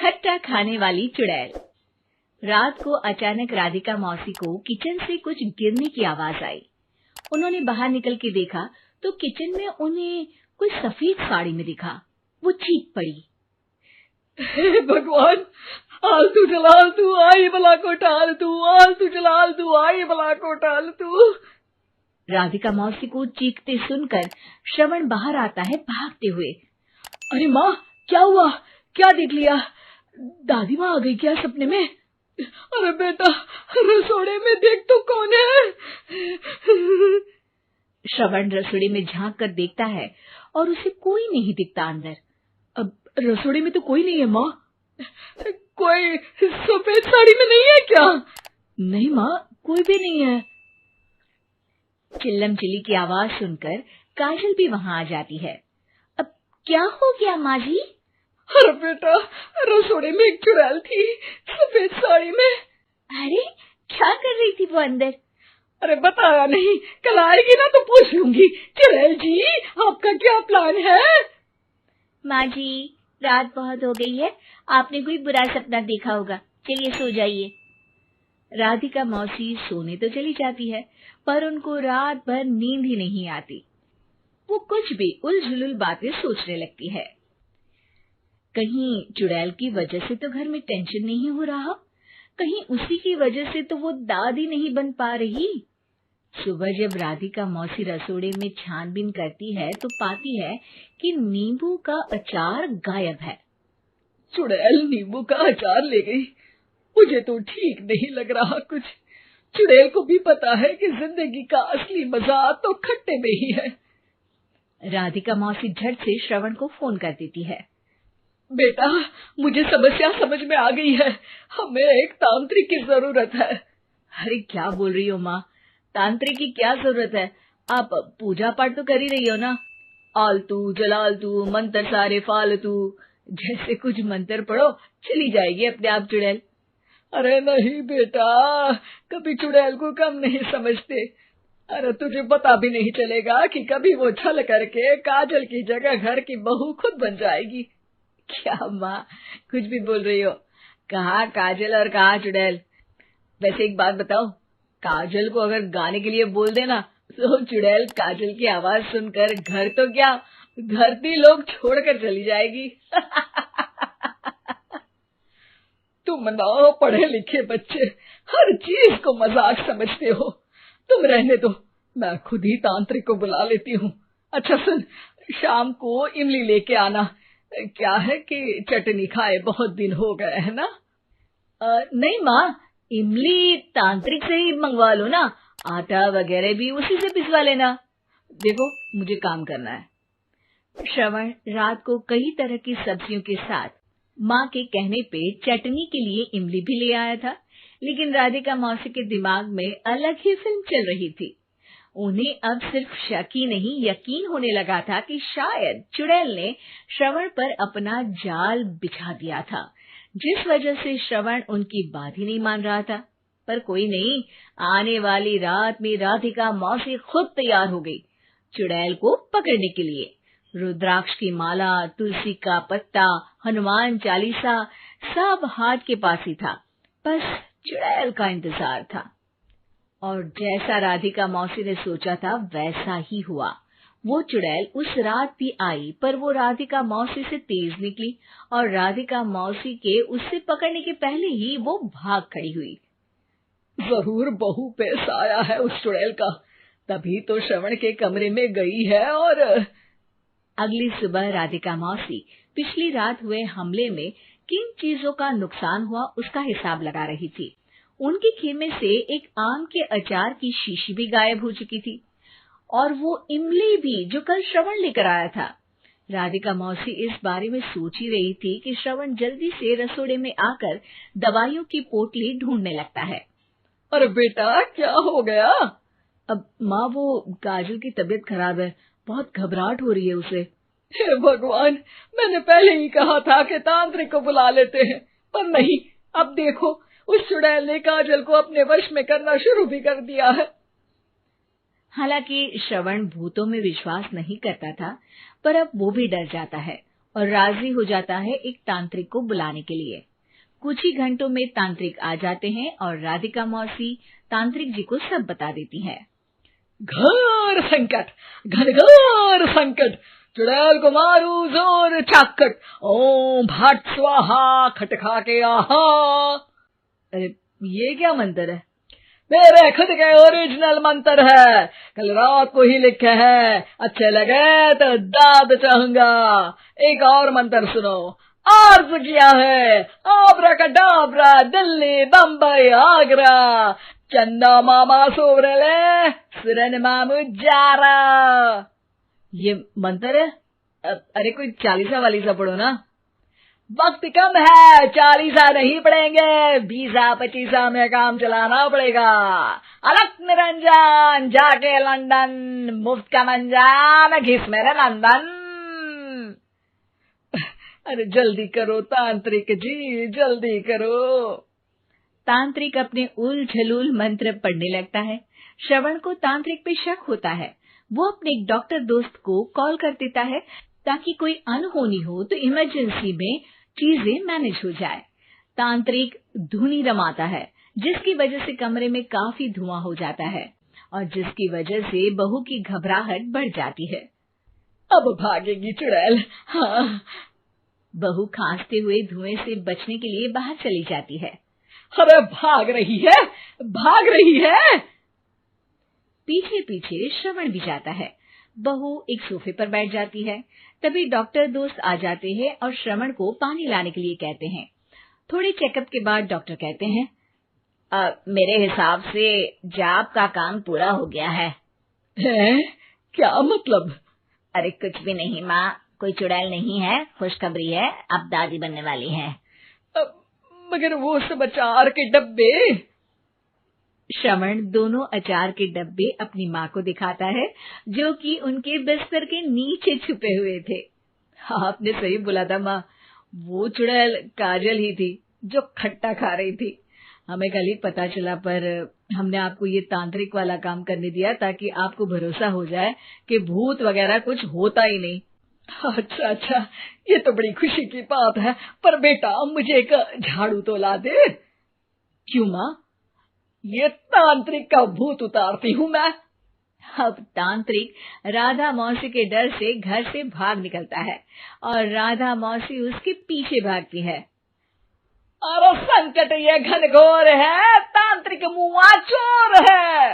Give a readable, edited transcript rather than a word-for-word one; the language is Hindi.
खट्टा खाने वाली चुड़ैल। रात को अचानक राधिका मौसी को किचन से कुछ गिरने की आवाज आई। उन्होंने बाहर निकल के देखा तो किचन में उन्हें कोई सफेद साड़ी में दिखा। वो चीख पड़ी, हे भगवान, आलतू जलाल तू आई भला को टाल तू, आलतू जलाल तू आई भला को टाल तू। राधिका मौसी को चीखते सुनकर श्रवण बाहर आता है भागते हुए। अरे माँ, क्या हुआ? क्या देख लिया? दादी माँ आ गई क्या सपने में? अरे बेटा, रसोड़े में देख तो कौन है? श्रवण रसोड़े में झांक कर देखता है और उसे कोई नहीं दिखता अंदर। अब रसोड़े में तो कोई नहीं है माँ। कोई सफेद साड़ी में नहीं है क्या? नहीं माँ, कोई भी नहीं है। चिल्लम चिल्ली की आवाज सुनकर काजल भी वहां आ जाती है। अब क्या हो गया माँ जी? अरे बेटा, रसोड़े में एक चुड़ैल थी सफेद साड़ी में। अरे क्या कर रही थी वो अंदर? अरे बताया नहीं, कल आएगी ना तो पूछ लूंगी। चुड़ैल जी, आपका क्या प्लान है? माँ जी, रात बहुत हो गई है, आपने कोई बुरा सपना देखा होगा, चलिए सो जाइए। राधिका मौसी सोने तो चली जाती है, पर उनको रात भर नींद ही नहीं आती। वो कुछ भी उलझुल बातें सोचने लगती है। कहीं चुड़ैल की वजह से तो घर में टेंशन नहीं हो रहा, कहीं उसी की वजह से तो वो दादी नहीं बन पा रही। सुबह जब राधिका मौसी रसोड़े में छानबीन करती है तो पाती है कि नींबू का अचार गायब है। चुड़ैल नींबू का अचार ले गई, मुझे तो ठीक नहीं लग रहा कुछ। चुड़ैल को भी पता है कि जिंदगी का असली मजा तो खट्टे में ही है। राधिका मौसी झट से श्रवण को फोन कर देती है। बेटा, मुझे समस्या समझ में आ गई है, हमें एक तांत्रिक की जरूरत है। अरे क्या बोल रही हो माँ, तांत्रिक की क्या जरूरत है? आप पूजा पाठ तो कर ही रही हो ना। आलतू जलालतू मंत्र सारे फालतू जैसे कुछ मंत्र पढ़ो, चली जाएगी अपने आप चुड़ैल। अरे नहीं बेटा, कभी चुड़ैल को कम नहीं समझते। अरे तुझे पता भी नहीं चलेगा कि कभी वो छल करके काजल की जगह घर की बहू खुद बन जाएगी। क्या माँ, कुछ भी बोल रही हो? कहाँ काजल और कहाँ चुड़ैल? वैसे एक बात बताओ, काजल को अगर गाने के लिए बोल देना तो चुड़ैल काजल की आवाज सुनकर घर तो क्या धरती लोग छोड़कर चली जाएगी। तुम ना पढ़े लिखे बच्चे हर चीज को मजाक समझते हो। तुम रहने दो, मैं खुद ही तांत्रिक को बुला लेती हूँ। अच्छा सुन, शाम को इमली लेके आना। क्या है कि चटनी खाए बहुत दिन हो गए है ना। नहीं माँ, इमली तांत्रिक से ही मंगवा लो ना, आटा वगैरह भी उसी से पिसवा लेना। देखो मुझे काम करना है। श्रवण रात को कई तरह की सब्जियों के साथ माँ के कहने पे चटनी के लिए इमली भी ले आया था, लेकिन राधिका मौसी के दिमाग में अलग ही फिल्म चल रही थी। उन्हें अब सिर्फ शक ही नहीं यकीन होने लगा था कि शायद चुड़ैल ने श्रवण पर अपना जाल बिछा दिया था, जिस वजह से श्रवण उनकी बात ही नहीं मान रहा था। पर कोई नहीं, आने वाली रात में राधिका मौसी खुद तैयार हो गई चुड़ैल को पकड़ने के लिए। रुद्राक्ष की माला, तुलसी का पत्ता, हनुमान चालीसा सब हाथ के पास ही था, बस चुड़ैल का इंतजार था। और जैसा राधिका मौसी ने सोचा था वैसा ही हुआ। वो चुड़ैल उस रात भी आई, पर वो राधिका मौसी से तेज निकली और राधिका मौसी के उससे पकड़ने के पहले ही वो भाग खड़ी हुई। जरूर बहू पे साया है उस चुड़ैल का, तभी तो श्रवण के कमरे में गई है। और अगली सुबह राधिका मौसी पिछली रात हुए हमले में किन चीजों का नुकसान हुआ उसका हिसाब लगा रही थी। उनके खेमे से एक आम के अचार की शीशी भी गायब हो चुकी थी, और वो इमली भी जो कल श्रवण लेकर आया था। राधिका मौसी इस बारे में सोच ही रही थी कि श्रवण जल्दी से रसोड़े में आकर दवाइयों की पोटली ढूंढने लगता है। अरे बेटा, क्या हो गया? अब माँ, वो काजल की तबीयत खराब है, बहुत घबराहट हो रही है उसे। हे भगवान, मैंने पहले ही कहा था कि तांत्रिक को बुला लेते हैं, पर नहीं, अब देखो उस चुड़ैल ने काजल को अपने वश में करना शुरू भी कर दिया है। हालांकि श्रवण भूतों में विश्वास नहीं करता था, पर अब वो भी डर जाता है। और राजी हो जाता है एक तांत्रिक को बुलाने के लिए। कुछ ही घंटों में तांत्रिक आ जाते हैं और राधिका मौसी तांत्रिक जी को सब बता देती है। घोर संकट, घनघोर संकट, चुड़ैल को मारू जोर चाकट, ओम भट स्वाहा खटखा के आहा। अरे ये क्या मंत्र है? मेरे खुद के ओरिजिनल मंत्र है, कल रात को ही लिखे हैं, अच्छे लगे तो दाद चाहूंगा। एक और मंत्र सुनो। अर्ज किया है आब्राकडाब्रा, दिल्ली बम्बई आगरा, चंदा मामा सोवरले सुरन मामू जारा। ये मंत्र है? अरे कोई 40 वालीसा पढ़ो ना। वक्त कम है, 40 नहीं पड़ेंगे, 20-25 में काम चलाना पड़ेगा। अलग निरंजन जाके लंदन, मुफ्त का मंजान घिस मेरे नंदन। अरे जल्दी करो तांत्रिक जी, जल्दी करो। तांत्रिक अपने उल झलूल मंत्र पढ़ने लगता है। श्रवण को तांत्रिक पे शक होता है। वो अपने एक डॉक्टर दोस्त को कॉल कर देता है ताकि कोई अनहोनी हो तो इमरजेंसी में चीजें मैनेज हो जाए। तांत्रिक धुनी रमाता है, जिसकी वजह से कमरे में काफी धुआं हो जाता है और जिसकी वजह से बहू की घबराहट बढ़ जाती है। अब भागेगी चुड़ैल। हाँ। बहू खांसते हुए धुएं से बचने के लिए बाहर चली जाती है। अरे भाग रही है, भाग रही है। पीछे पीछे श्रवण भी जाता है। बहू एक सोफे पर बैठ जाती है। तभी डॉक्टर दोस्त आ जाते हैं और श्रवण को पानी लाने के लिए कहते हैं। थोड़े चेकअप के बाद डॉक्टर कहते हैं, मेरे हिसाब से जाप का काम पूरा हो गया है। क्या मतलब? अरे कुछ भी नहीं माँ, कोई चुड़ैल नहीं है, खुशखबरी है, अब दादी बनने वाली है। मगर वो सब अचार के डब्बे। श्रवण दोनों अचार के डब्बे अपनी माँ को दिखाता है, जो कि उनके बिस्तर के नीचे छुपे हुए थे। आपने सही बोला था माँ, वो चुड़ैल काजल ही थी जो खट्टा खा रही थी। हमें कल ही पता चला, पर हमने आपको ये तांत्रिक वाला काम करने दिया ताकि आपको भरोसा हो जाए कि भूत वगैरह कुछ होता ही नहीं। अच्छा अच्छा, ये तो बड़ी खुशी की बात है, पर बेटा मुझे एक झाड़ू तो ला दे। क्यों माँ? ये तांत्रिक का भूत उतारती हूँ मैं। अब तांत्रिक राधा मौसी के डर से घर से भाग निकलता है और राधा मौसी उसके पीछे भागती है। अरे संकट ये घनघोर है, तांत्रिक मुआ चोर है।